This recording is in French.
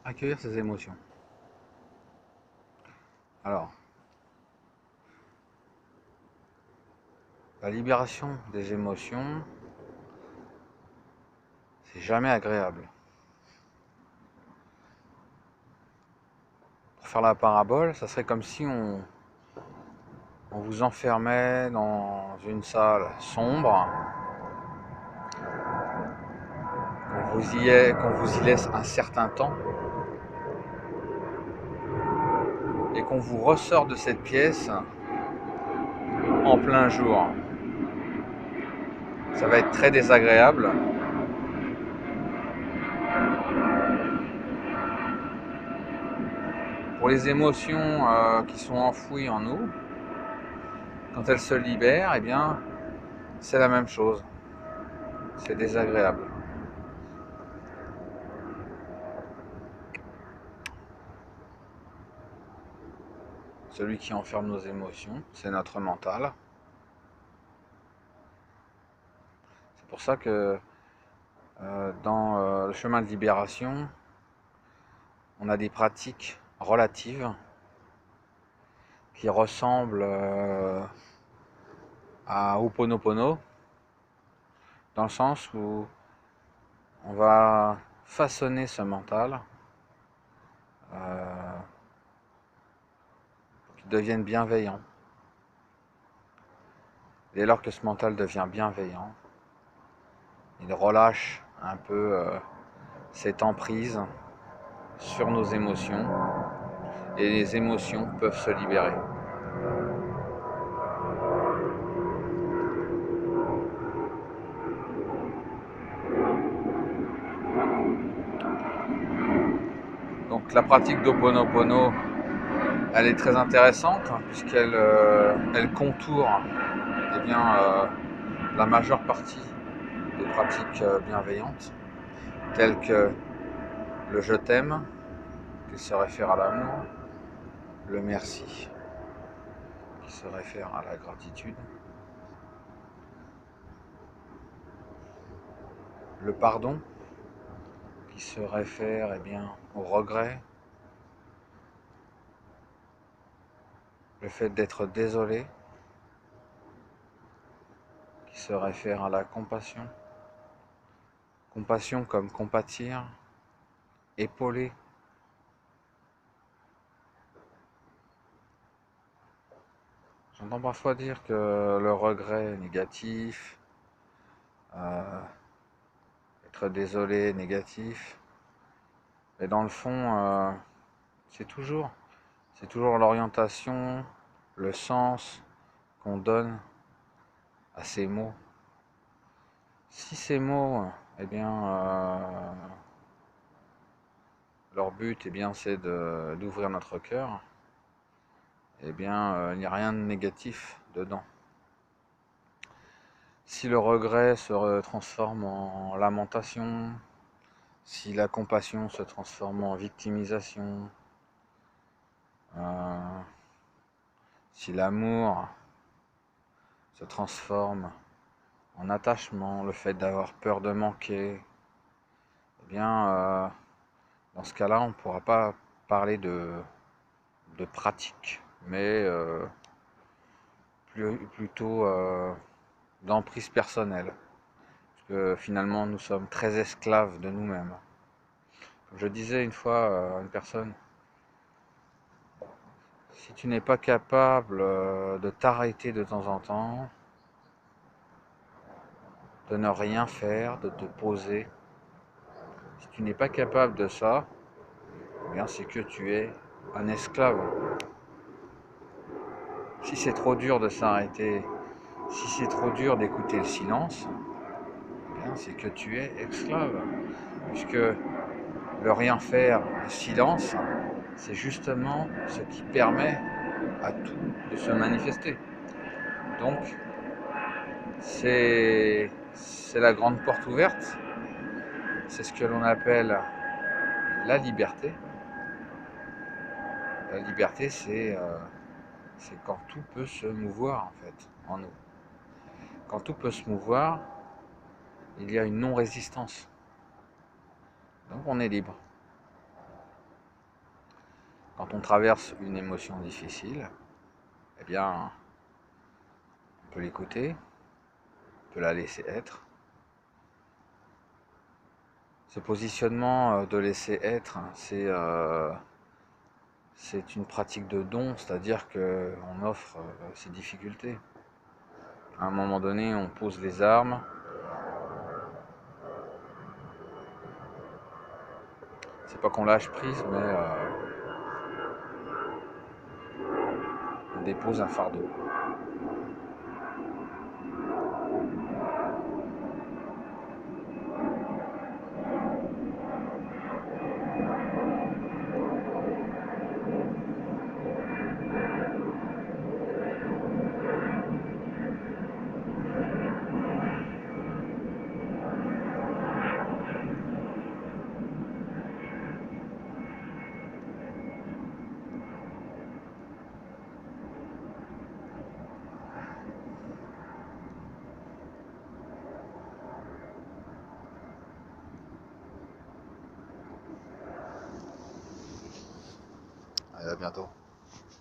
Accueillir ses émotions. Alors, la libération des émotions, c'est jamais agréable. Pour faire la parabole, ça serait comme si on vous enfermait dans une salle sombre, qu'on vous y laisse un certain temps, et qu'on vous ressort de cette pièce en plein jour. Ça va être très désagréable. Pour les émotions qui sont enfouies en nous, quand elles se libèrent, eh bien, c'est la même chose. C'est désagréable. Celui qui enferme nos émotions, c'est notre mental. C'est pour ça que dans le chemin de libération, on a des pratiques relatives qui ressemblent à Ho'oponopono, dans le sens où on va façonner ce mental pour qu'il devienne bienveillant. Dès lors que ce mental devient bienveillant, il relâche un peu cette emprise sur nos émotions et les émotions peuvent se libérer. Donc la pratique d'Ho'oponopono, elle est très intéressante puisqu'elle elle contourne eh bien, la majeure partie des pratiques bienveillantes, telles que le je t'aime, qui se réfère à l'amour, le merci, qui se réfère à la gratitude, le pardon, qui se réfère eh bien, au regret, le fait d'être désolé, qui se réfère à la compassion, compassion comme compatir, épauler. J'entends parfois dire que le regret est négatif, être désolé est négatif, mais dans le fond, c'est toujours, c'est toujours l'orientation, le sens qu'on donne à ces mots. Si ces mots, eh bien, leur but, eh bien, c'est d'ouvrir notre cœur, eh bien, il n'y a rien de négatif dedans. Si le regret se transforme en lamentation, si la compassion se transforme en victimisation, si l'amour se transforme en attachement, le fait d'avoir peur de manquer, eh bien, dans ce cas-là, on ne pourra pas parler de pratique, mais plutôt d'emprise personnelle. Parce que finalement, nous sommes très esclaves de nous-mêmes. Comme je disais une fois à une personne, si tu n'es pas capable de t'arrêter de temps en temps, de ne rien faire, de te poser, si tu n'es pas capable de ça, eh bien c'est que tu es un esclave. Si c'est trop dur de s'arrêter, si c'est trop dur d'écouter le silence, eh bien c'est que tu es esclave. Puisque le rien faire, le silence, c'est justement ce qui permet à tout de se manifester. Donc, c'est la grande porte ouverte, c'est ce que l'on appelle la liberté. La liberté, c'est quand tout peut se mouvoir en fait en nous. Quand tout peut se mouvoir, il y a une non-résistance. Donc on est libre. quand on traverse une émotion difficile, eh bien, on peut l'écouter, on peut la laisser être. Ce positionnement de laisser être, c'est une pratique de don, c'est-à-dire qu'on offre ses difficultés. À un moment donné, on pose les armes. C'est pas qu'on lâche prise, mais on dépose un fardeau. Allez, à bientôt.